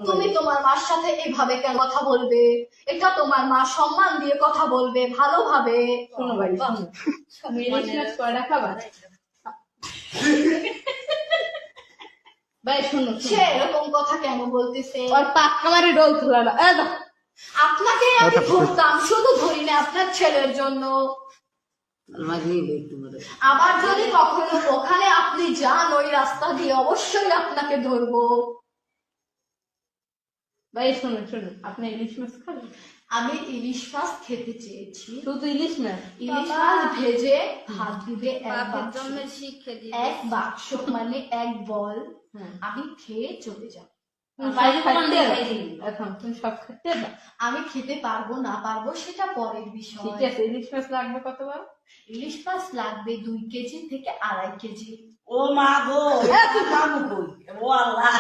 তুমি তোমার মার সাথে এভাবে কেন কথা বলবে? এটা তোমার মা, সম্মান দিয়ে কথা বলবে, ভালোভাবে। শোনো ভাই, শোনো, তুমি ইলিশ মাছ কয়টা খাবা? ভাই শোনো, সে এরকম কথা কেন বলতেছে? ওর পাক্কা মারি ডোল তুলা না। আপনাকে আমি ধরতাম, শুধু ধরি না আপনার ছেলের জন্য। আবার যদি কখনো ওখানে আপনি যান ওই রাস্তা দিয়ে, অবশ্যই আপনাকে ধরবো। ভাই শোনো শোনো, আপনি ইলিশ মাছ খাবেন? আমি ইলিশ মাছ খেতে চেয়েছি। শুধু ইলিশ মাছ? ইলিশ মাছ ভেজে ভাত দিবে এক বাক্স, মানে এক বল। আমি খেয়ে চলে যাব। এখন তুমি সব খাইতে পারবা? আমি খেতে পারবো না পারবো সেটা পরের বিষয়। ঠিক আছে, ইলিশ মাছ লাগবে কতবার? ইলিশ মাছ লাগবে 2 কেজি থেকে 2.5 কেজি। ও মা গো, খাবো কই? ও আল্লাহ।